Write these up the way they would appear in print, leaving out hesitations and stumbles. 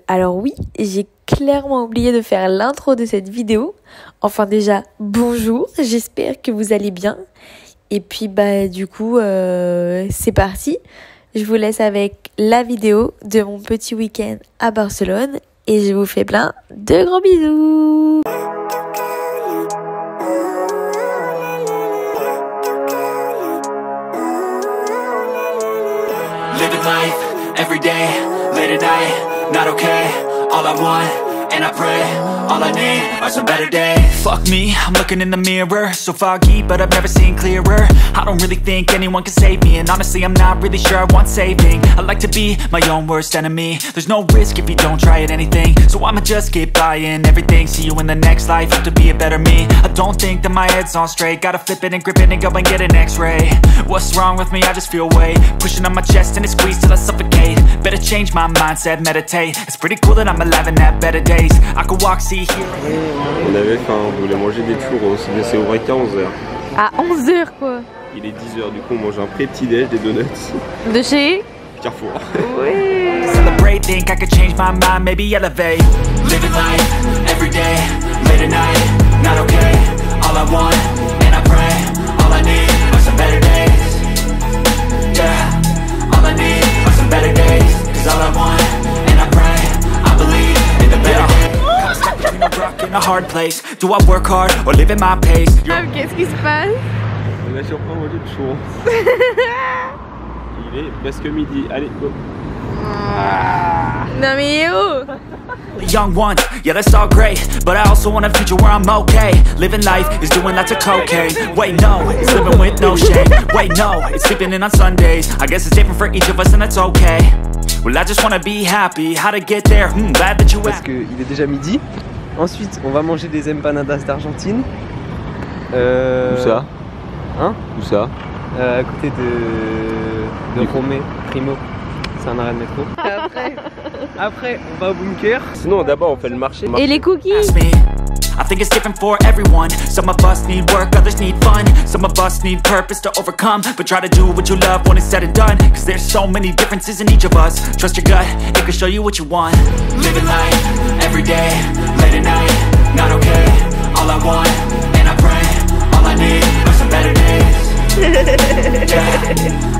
Alors oui, j'ai clairement oublié de faire l'intro de cette vidéo. Enfin déjà, bonjour, j'espère que vous allez bien. Et puis du coup, c'est parti. Je vous laisse avec la vidéo de mon petit week-end à Barcelone. Et je vous fais plein de gros bisous. Living life, every day, late at night, not okay. All I want, and I pray, all I need are some better days. Fuck me, I'm looking in the mirror, so foggy, but I've never seen clearer. I don't really think anyone can save me, and honestly I'm not really sure I want saving. I like to be my own worst enemy. There's no risk if you don't try at anything, so I'ma just keep buying everything. See you in the next life, have to be a better me. I don't think that my head's on straight, gotta flip it and grip it and go and get an x-ray. What's wrong with me? I just feel weight pushing on my chest and it squeezes till I suffocate. Better change my mindset, meditate. It's pretty cool that I'm alive and have better days. I could walk, see, hear. On avait faim, on voulait manger des churros, mais c'est ouvert qu'à 11h. À 11h quoi. Il est 10h, du coup on mange un pré-petit-déj, des donuts. De chez Carrefour. Oui. Celebrate, think I could change my mind, maybe elevate. Living life, every day, late at night, not okay. All I want, and I pray, all I need are some better days. Yeah, all I need are some better days. Cause all I want, and I pray, I believe in the better days. Between a rock and a hard place. Do I work hard or live at my pace? Qu'est-ce qui se passe? On a surpris à manger de churros. Il est presque midi, allez go. Non mais oh. Young ones, yeah that's all great, but I also want a future where I'm okay. Living life is doing lots of cocaine. Wait no, it's living with no shame. Wait no, it's sleeping in on Sundays. I guess it's different for each of us and that's okay. Well I just wanna be happy, how to get there, glad that you Parce qu'il est déjà midi. Ensuite on va manger des empanadas d'Argentine. Où ça? Hein? Où ça? À côté de Romé, Primo. C'est un arrêt de métro. Après, on va au bunker. Sinon, d'abord, on fait le marché. Et les cookies? I think it's different for everyone. Some of us need work, others need fun. Some of us need purpose to overcome. But try to do what you love when it's said and done. Cause there's so many differences in each of us. Trust your gut, it can show you what you want. Living life, every day, late at night, not okay. All I want, and I pray, all I need are some better days. Yeah,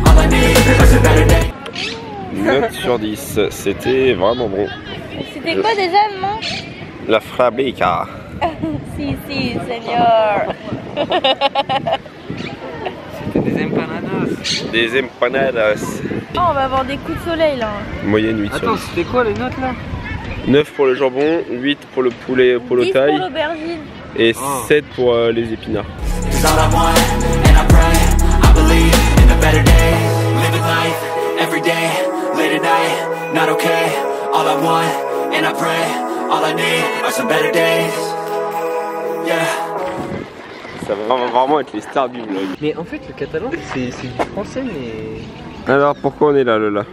all I need are some better days. 9 sur 10, c'était vraiment bon. C'était quoi déjà le nom? La Frabica. Si, señor. C'était des empanadas. Des empanadas. Oh, on va avoir des coups de soleil là. Moyenne 8 sur 10. Attends, c'était quoi les notes là? 9 pour le jambon, 8 pour le poulet polo 10 taille pour l'aubergine. et 7 pour les épinards. Late at night, not okay. All I want, and I pray, all I need are some better days. Yeah. Ça va vraiment être les stars du vlog. Mais en fait, le catalan, c'est du français, mais. Alors pourquoi on est là, Lola?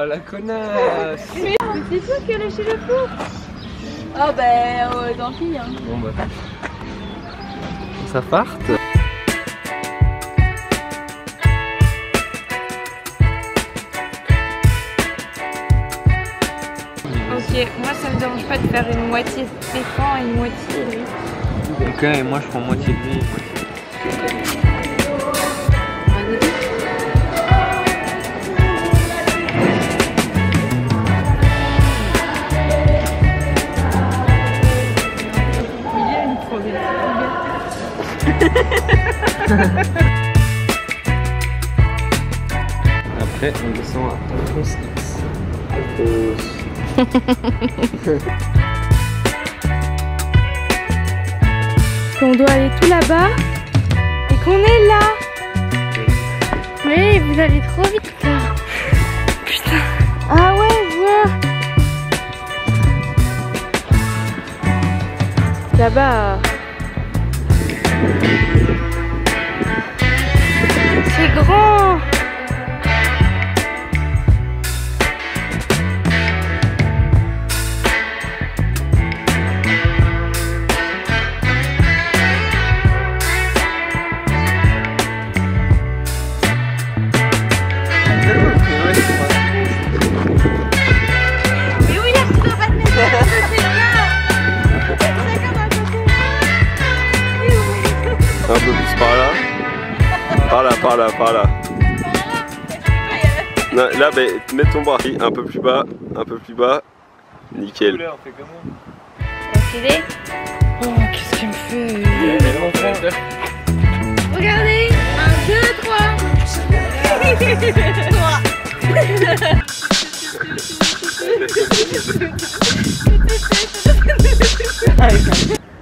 La connasse. Mais c'est toi qui as lâché le four? Ah tant pis hein. Bon bah. Ça parte. Ok, moi ça me dérange pas de faire une moitié Stéphane et une moitié lui. Ok, et moi je prends moitié de lui. Après on descend à Alphonse X. Qu'on doit aller tout là-bas et qu'on est là. Oui, vous allez trop vite là. Putain. Ah ouais, je vois. Là-bas. C'est grand. Par là, par là. Non, là, bah, mets ton bras un peu plus bas, un peu plus bas. Nickel. Stylé. Oh, qu'est-ce qu'il me fait? Regardez, 1, 2, 3.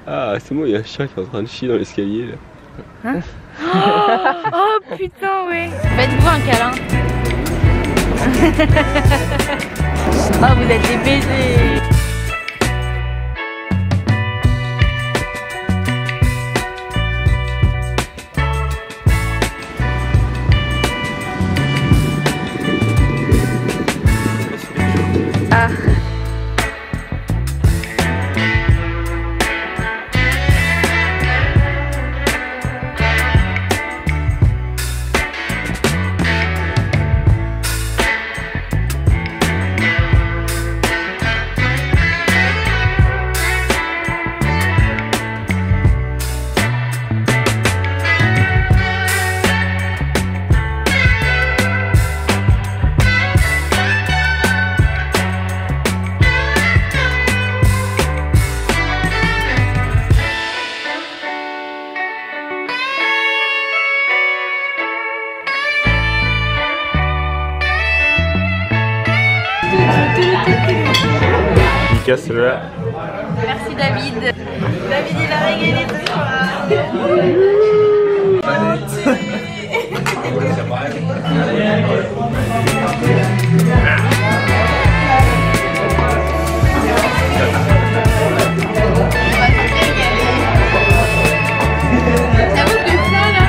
Ah, c'est bon, il y a un chien qui est en train de chier dans l'escalier là. Hein? Oh putain, ouais. Faites-vous un câlin. Oh, vous êtes des baisers. Ah. Casse là. Merci David. David il a régalé ce Ça vous plaît ça là?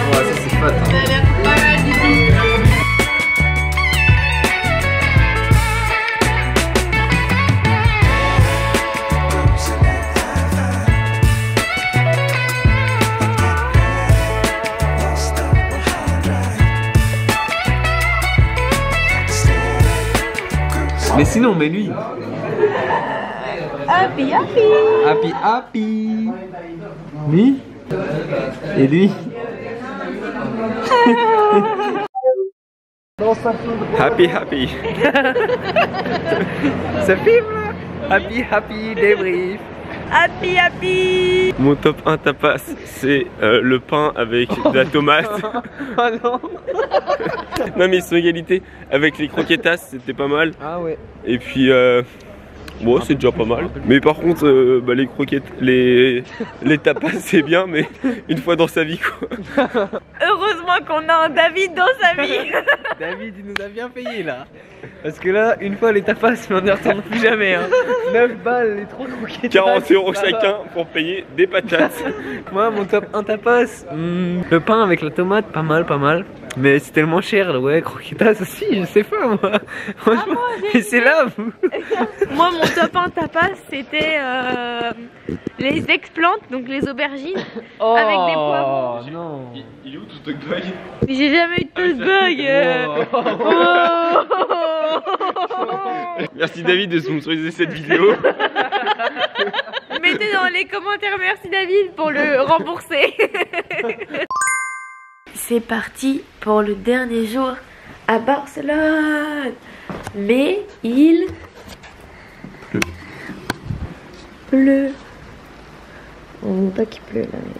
Ouais, ça c'est fat. Ça a l'air pas mal du tout. Mais sinon, mais lui. Happy, happy. Happy, happy. Lui. Et lui. Happy, happy. Ça filme là. Happy, happy, débrief. Happy, happy. Mon top 1 tapas, c'est le pain avec de la tomate. Oh non. Non mais ils sont égalité. Avec les croquetas, c'était pas mal. Ah ouais. Et puis bon, c'est déjà pas mal. Mais par contre, bah, les croquettes, les tapas, c'est bien, mais une fois dans sa vie quoi. Heureusement qu'on a un David dans sa vie. David, il nous a bien payé là. Parce que là, une fois les tapas, mais on ne retourne plus jamais. Hein. 9 balles, les 3 croquettes. 40 € chacun pour payer des patates. Moi, mon top 1 tapas, le pain avec la tomate, pas mal, pas mal. Mais c'est tellement cher, là, ouais, croquetas aussi, je sais pas moi. Franchement, et c'est là, vous. Moi, mon top 1 tapas, c'était les ex-plantes, donc les aubergines, avec des poivrons. Oh non. Il est où tout ce bug? J'ai jamais eu de toast bug. Merci David de sponsoriser cette vidéo. Mettez dans les commentaires merci David pour le rembourser. C'est parti pour le dernier jour à Barcelone. Mais il pleut. On ne voit pas qu'il pleut là. Mais...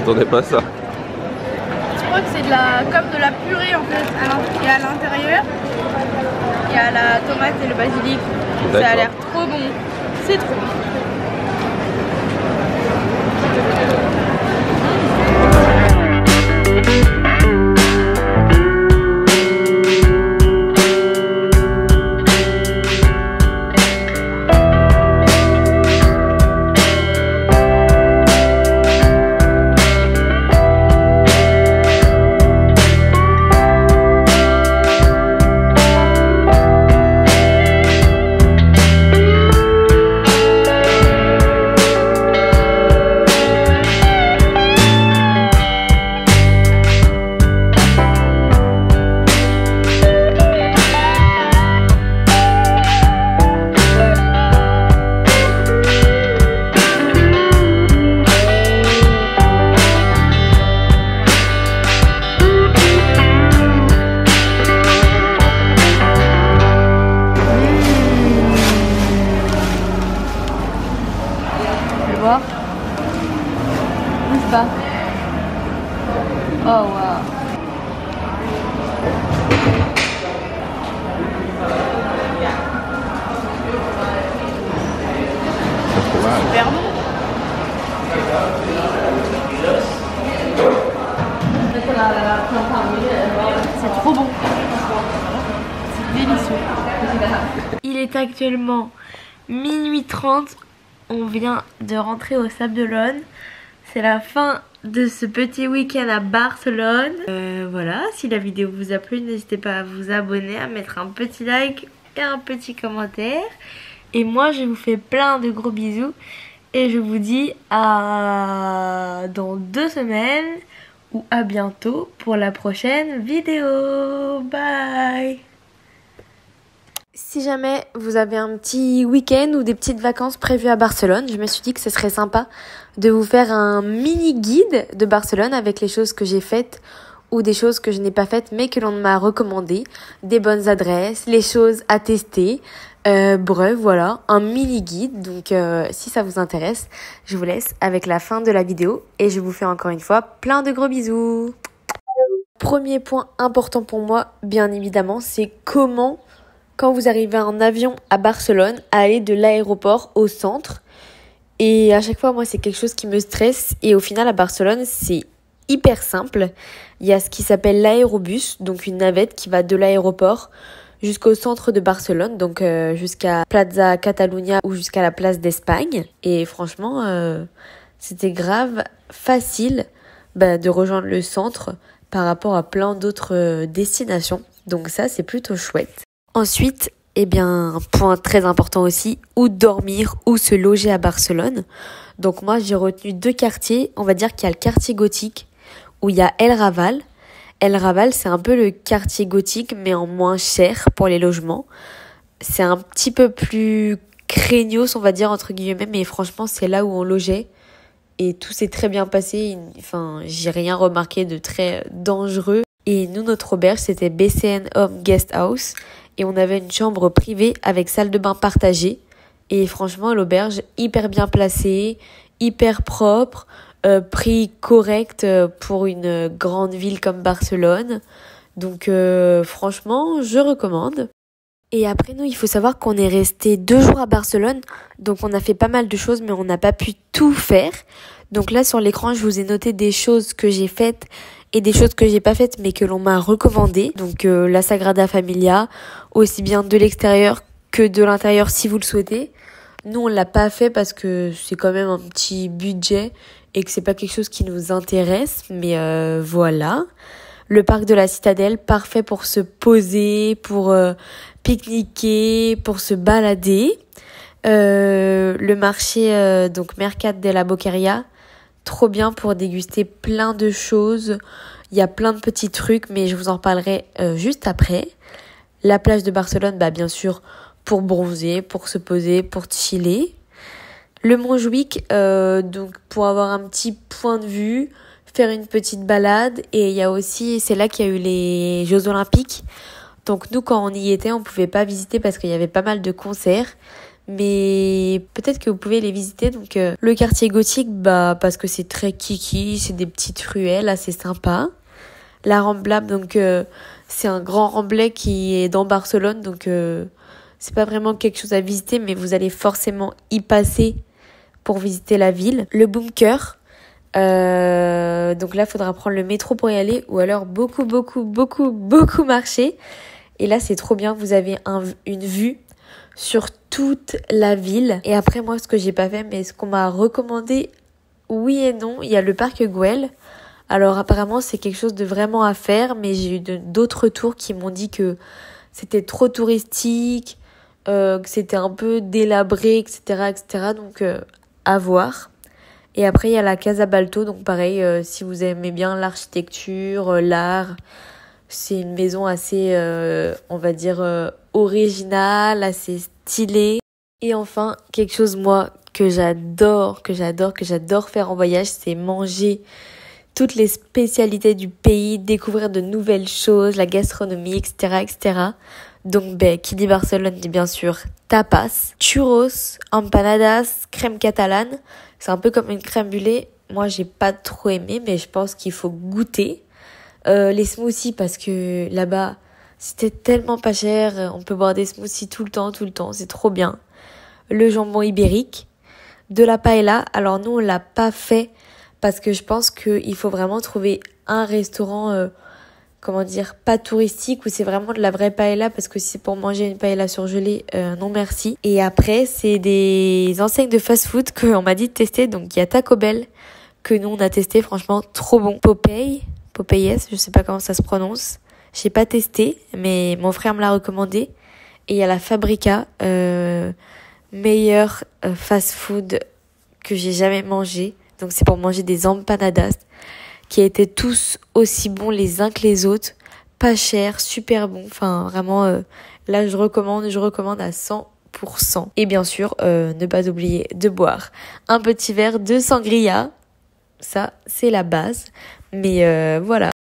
m'attendais pas à ça. Je crois que c'est comme de la purée en fait. Il y a à l'intérieur, il y a la tomate et le basilic. Ça a l'air trop bon. C'est trop bon. Bouge pas. Oh waouh. Super bon. C'est trop bon. C'est délicieux. Il est actuellement minuit 30. On vient de rentrer au Sable d'Olonne. C'est la fin de ce petit week-end à Barcelone. Voilà, si la vidéo vous a plu, n'hésitez pas à vous abonner, à mettre un petit like et un petit commentaire. Et moi, je vous fais plein de gros bisous. Et je vous dis à dans 2 semaines ou à bientôt pour la prochaine vidéo. Bye! Si jamais vous avez un petit week-end ou des petites vacances prévues à Barcelone, je me suis dit que ce serait sympa de vous faire un mini guide de Barcelone avec les choses que j'ai faites ou des choses que je n'ai pas faites mais que l'on m'a recommandées, des bonnes adresses, les choses à tester. Bref, voilà, un mini guide. Donc si ça vous intéresse, je vous laisse avec la fin de la vidéo et je vous fais encore une fois plein de gros bisous. Premier point important pour moi, bien évidemment, c'est comment, quand vous arrivez en avion à Barcelone, à aller de l'aéroport au centre. Et à chaque fois, moi, c'est quelque chose qui me stresse. Et au final, à Barcelone, c'est hyper simple. Il y a ce qui s'appelle l'aérobus, donc une navette qui va de l'aéroport jusqu'au centre de Barcelone, donc jusqu'à Plaza Catalunya ou jusqu'à la place d'Espagne. Et franchement, c'était grave facile de rejoindre le centre par rapport à plein d'autres destinations. Donc ça, c'est plutôt chouette. Ensuite, eh bien, un point très important aussi, où dormir, où se loger à Barcelone. Donc moi, j'ai retenu 2 quartiers. On va dire qu'il y a le quartier gothique, où il y a El Raval. El Raval, c'est un peu le quartier gothique, mais en moins cher pour les logements. C'est un petit peu plus craignos, on va dire, entre guillemets, mais franchement, c'est là où on logeait. Et tout s'est très bien passé. Enfin, j'ai rien remarqué de très dangereux. Et nous, notre auberge, c'était BCN Home Guest House. Et on avait une chambre privée avec salle de bain partagée. Et franchement, l'auberge, hyper bien placée, hyper propre, prix correct pour une grande ville comme Barcelone. Donc franchement, je recommande. Et après, nous, il faut savoir qu'on est resté 2 jours à Barcelone. Donc on a fait pas mal de choses, mais on n'a pas pu tout faire. Donc là, sur l'écran, je vous ai noté des choses que j'ai faites et des choses que j'ai pas faites mais que l'on m'a recommandées. Donc la Sagrada Familia, aussi bien de l'extérieur que de l'intérieur si vous le souhaitez. Nous, on l'a pas fait parce que c'est quand même un petit budget et que c'est pas quelque chose qui nous intéresse, mais voilà. Le parc de la Citadelle, parfait pour se poser, pour pique-niquer, pour se balader. Le marché, donc Mercat de la Boqueria, trop bien pour déguster plein de choses. Il y a plein de petits trucs, mais je vous en parlerai juste après. La plage de Barcelone, bien sûr, pour bronzer, pour se poser, pour chiller. Le Montjuïc, donc pour avoir un petit point de vue, faire une petite balade. Et il y a aussi, c'est là qu'il y a eu les Jeux Olympiques. Donc nous, quand on y était, on pouvait pas visiter parce qu'il y avait pas mal de concerts. mais peut-être que vous pouvez les visiter. Donc le quartier gothique, parce que c'est très kiki, c'est des petites ruelles assez sympas. La Rambla, donc c'est un grand remblai qui est dans Barcelone, donc c'est pas vraiment quelque chose à visiter, mais vous allez forcément y passer pour visiter la ville. Le Bunker, donc là, il faudra prendre le métro pour y aller, ou alors beaucoup marcher. Et là, c'est trop bien, vous avez une vue sur toute la ville. Et après, moi, ce que j'ai pas fait, mais ce qu'on m'a recommandé, oui et non, il y a le parc Güell. Alors apparemment, c'est quelque chose de vraiment à faire, mais j'ai eu d'autres retours qui m'ont dit que c'était trop touristique, que c'était un peu délabré, etc. Donc à voir. Et après, il y a la Casa Balto, donc pareil, si vous aimez bien l'architecture, l'art, c'est une maison assez, on va dire, originale, assez stylée. Et enfin, quelque chose, moi, que j'adore faire en voyage, c'est manger toutes les spécialités du pays, découvrir de nouvelles choses, la gastronomie, etc. Donc, qui dit Barcelone dit bien sûr tapas, churros, empanadas, crème catalane. C'est un peu comme une crème brûlée. Moi, j'ai pas trop aimé, mais je pense qu'il faut goûter. Les smoothies, parce que là-bas, c'était tellement pas cher. On peut boire des smoothies tout le temps. C'est trop bien. Le jambon ibérique. De la paella. Alors, nous, on l'a pas fait parce que je pense qu'il faut vraiment trouver un restaurant, pas touristique, où c'est vraiment de la vraie paella, parce que si c'est pour manger une paella surgelée, non merci. Et après, c'est des enseignes de fast-food qu'on m'a dit de tester. Donc, il y a Taco Bell, que nous, on a testé, franchement, trop bon. Popeyes, je sais pas comment ça se prononce. J'ai pas testé, mais mon frère me l'a recommandé. Et il y a la Fabrica, meilleur fast-food que j'ai jamais mangé. Donc c'est pour manger des empanadas qui étaient tous aussi bons les uns que les autres, pas cher, super bon. Enfin vraiment, là je recommande à 100%. Et bien sûr, ne pas oublier de boire un petit verre de sangria. Ça, c'est la base. Mais voilà.